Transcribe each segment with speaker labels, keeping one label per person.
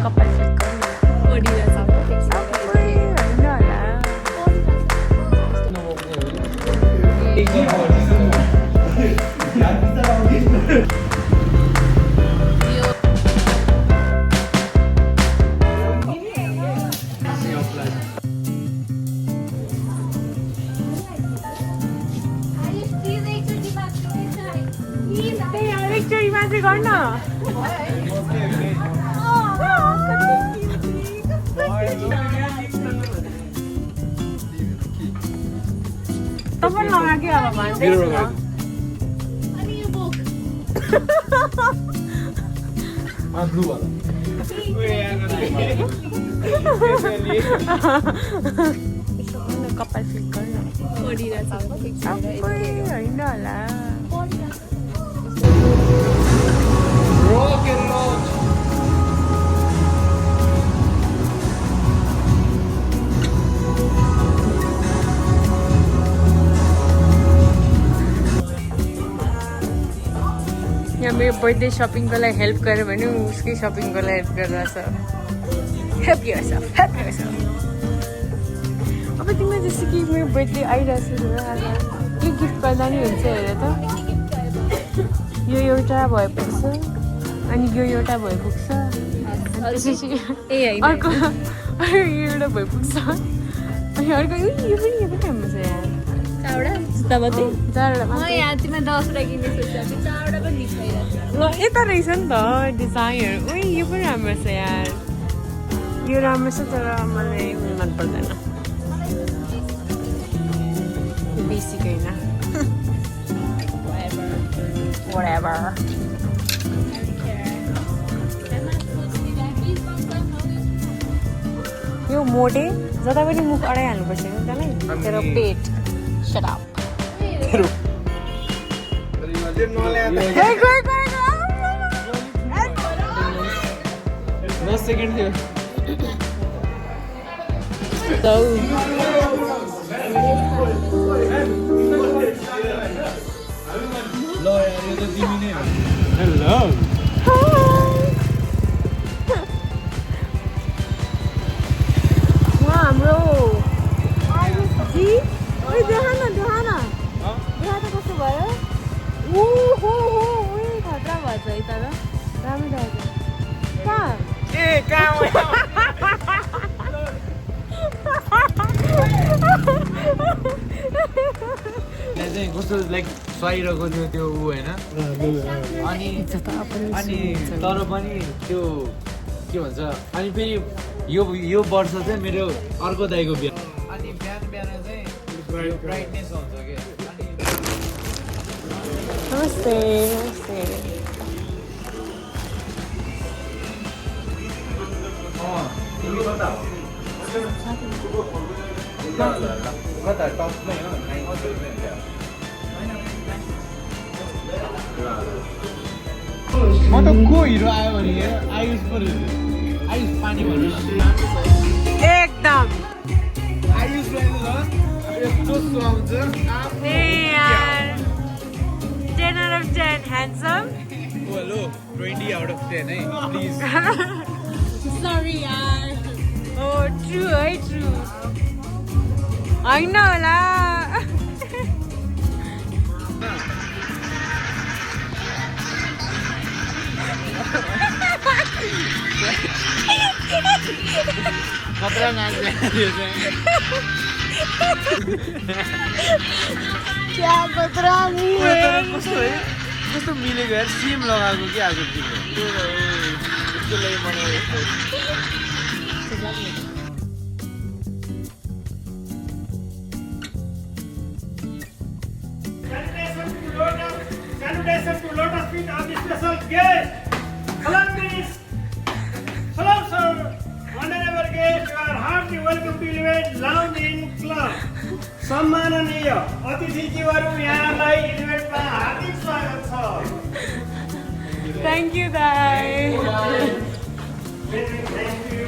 Speaker 1: कपाल फिट गर्नु
Speaker 2: ओडिरहेछ
Speaker 1: एकचोटि मात्रै गर्न तपाईँ लगाएकै अब भन्दै कपाल फिट गर्न होइन होला यहाँ मेरो बर्थडे सपिङको लागि हेल्प गर्यो भने उसकै सपिङको लागि हेल्प गरिरहेछ हेल्प योरसेल्फ अब तिमीलाई जस्तो कि मेरो बर्थडे आइरहेछ के गिफ्ट गर्दा नि हुन्छ हेर त यो एउटा भइपुग्छ अनि यो एउटा भइपुग्छ अर्को यो एउटा भइपुग्छ अनि अर्को यो पनि राम्रो छ यार
Speaker 2: जुत्ता मात्रै
Speaker 1: चारवटा
Speaker 2: यहाँ तिमीलाई 10 वटा किन्ने सोचेको 4 वटा पनि दिखाइरहेको
Speaker 1: ल यता रहेछ नि त डिजाइनहरू उयो यो पनि राम्रो छ यार यो राम्रो छ तर मलाई मन पर्दैन बेसिक होइन whatever यो मोटे जता पनि मुख अडाइहाल्नुपर्छ नि त्यसलाई तेरो पेट shut up
Speaker 3: Hello.
Speaker 1: हाम्रो जी ओइ देखा न देखा त कस्तो भयो हो खतरा भएछ है तर राम्रो देखाएको कहाँ
Speaker 3: ए कहाँ चाहिँ कस्तो लाइक सुहाइरहेको थियो त्यो ऊ होइन अनि तर पनि त्यो के भन्छ अनि फेरि यो वर्ष चाहिँ मेरो अर्को दाइको बिहा अनि बिहान चाहिँ ब्राइटनेस हुन्छ क्या
Speaker 1: नमस्ते
Speaker 3: तिमी कता हो कता टपमै हो म त को हिरो आयो भने आयुष पानी भन्नु
Speaker 1: एकदम
Speaker 3: आयुष यस्तो सुहाउँछ
Speaker 1: 10 out of 10 handsome
Speaker 3: hello 20 out of 10 है प्लिज
Speaker 2: सरी यार
Speaker 1: ट्रु है ट्रु होइन होला
Speaker 3: खतरा नाच्ने
Speaker 1: क्या खतरा
Speaker 3: कस्तो मिलेको यार सिम लगाएको के आएको त्यसको लागि मलाई
Speaker 4: Salutation to Lotus Feet of the special guest. Hello, please. Hello, sir. Honorable guest, you are heartily welcome to Elevate Lounge in Club. सम्माननीय अतिथिज्यूहरू यहाँलाई इलिभेटमा हार्दिक स्वागत छ।
Speaker 1: Thank you, guys.
Speaker 4: Thank you.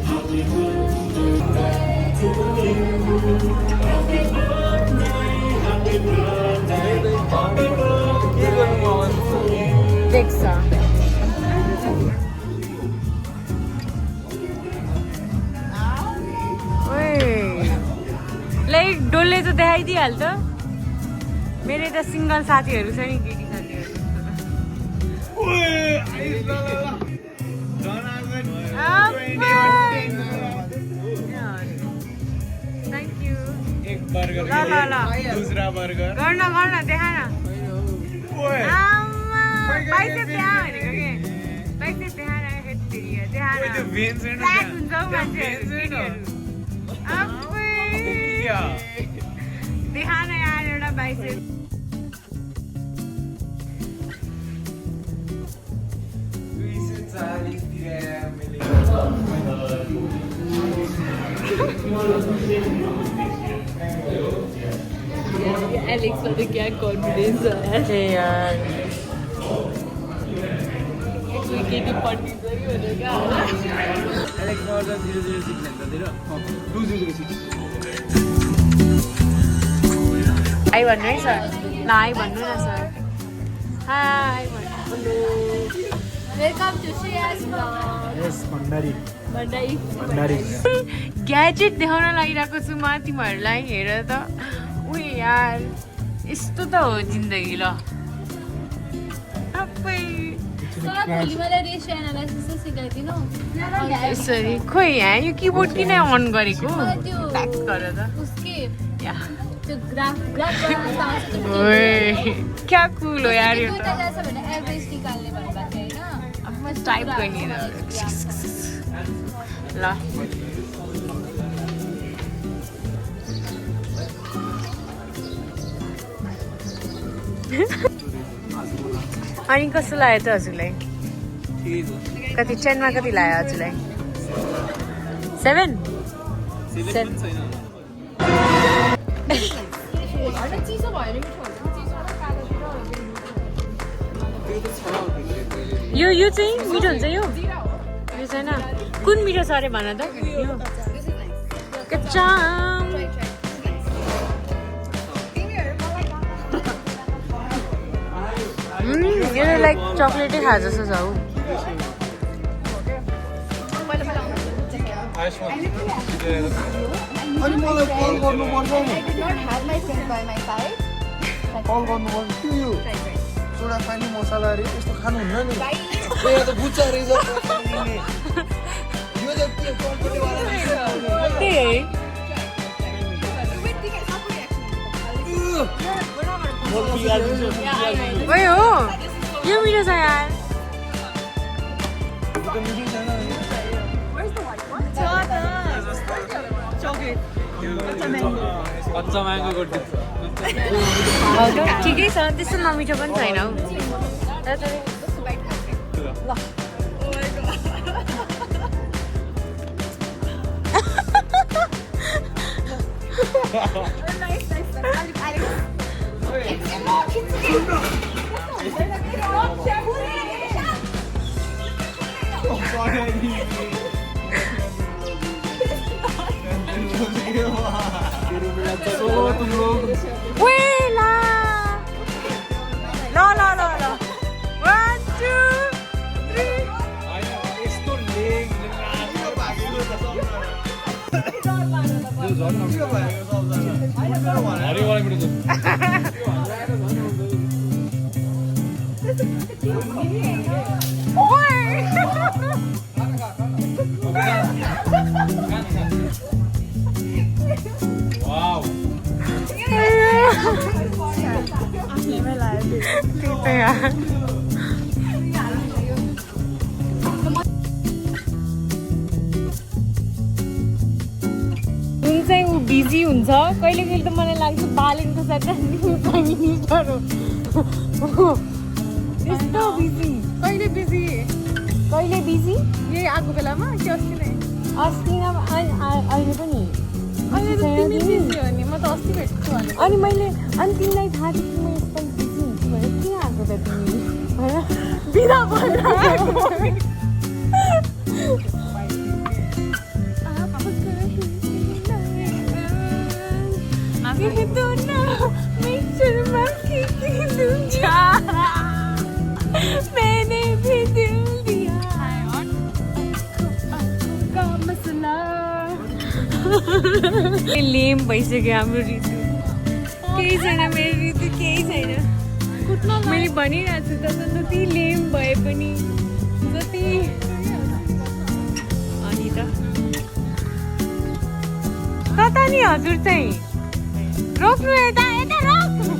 Speaker 5: Happy birthday to you.
Speaker 1: देख्छ like डोलले त देखाइदिइहाल्छ मेरो त single साथीहरू छ नि केटी साथीहरू थ्याङ्क यू
Speaker 3: दूसरा बर्गर
Speaker 1: गर्न देखा न बाइसेप देखा भनेको के बाइसेप देखा न फेरि देखा न ब्ल्याक हुन्छ हौ मान्छेहरू केटीहरू देखा न यार एउटा बाइसेप
Speaker 2: एलेक्स में तो क्या कॉन्फिडेंस है
Speaker 1: यार
Speaker 2: केटी पढ्ने सही भनेको
Speaker 3: एलेक्स गर्दा 006 भन्छ तेरो 2006
Speaker 1: हाई भन्नु है सर ल हाई भन्नु न सर हाई भन्नु
Speaker 2: वेलकम टू श्रेयास ब्लॉग
Speaker 4: यस भण्डारी
Speaker 2: भण्डारी
Speaker 1: ग्याजेट देखाउन लागिरहेको छु म तिमीहरूलाई हेर त उही यार यस्तो त हो जिन्दगी ल
Speaker 2: भोलि मलाई रेसियो एनालाइसिस सिकाइदिनु
Speaker 1: यसरी खोइ यहाँ यो किबोर्ड किन अन गरेको
Speaker 2: त्यो
Speaker 1: ब्याक गर त
Speaker 2: उसके
Speaker 1: या
Speaker 2: त्यो ग्राफ बनाउन आउँछ
Speaker 1: ओए क्या कुल हो यार यो त
Speaker 2: दुईटा छ भने एभरेज निकाल्ने भन्नुभएको थियो हैन
Speaker 1: अब म टाइप गर्ने ल अनि कस्तो लाग्यो त हजुरलाई कति 10 मा कति लाग्यो हजुरलाई 7
Speaker 2: चिसो भयो
Speaker 1: यो चाहिँ मिठो हुन्छ यो छैन कुन मिठो छ अरे भन त यो कच्चाम यो लाइक चक्लेटै खा जस्तो छ हौ
Speaker 5: अनि मलाई कल गर्नुपर्छ नि कल गर्नुपर्छ त्यो यो सोडा पानी मसला अरे यस्तो खानुहुन्न नि यहाँ त बुझ्छ रहेछ यो त के कम्पनीवाला
Speaker 1: त्यही है ओए हो यो मिठो छ यार
Speaker 3: कच्चा म्याङ्गो गर्दै
Speaker 1: ठिकै छ त्यस्तो नमिठो पनि छैन हौ वेला ल ल ल ल 1 2 3
Speaker 3: यस्तो लेग वाउ
Speaker 1: चाहिँ ऊ बिजी हुन्छ कहिले कहिले त मलाई लाग्छ बालेनको साथ प्राइम मिनिस्टर हो यस्तो बिजी
Speaker 2: कहिले बिजी यही आएको बेलामा कि अस्ति नै
Speaker 1: अस्ति अहिले पनि
Speaker 2: अहिले त तिमी बिजी हो नि म त अस्ति भेटेको छु भने
Speaker 1: अनि तिमीलाई थाहा थियो कि म यसपालि बिजी हुन्छु भने किन आएको त तिमी होइन बिदा भएर कह दो ना मैं शर्मा के कह दूंगा मैंने भी दिल दिया का मसला लेम भइसक्यो हाम्रो ऋतु केही छैन मेरो ऋतु केही छैन मैले भनिरहेको छु त जति लेम भए पनि जति अनि त कता नि हजुर चाहिँ रोक्नु यता यता रोक्नु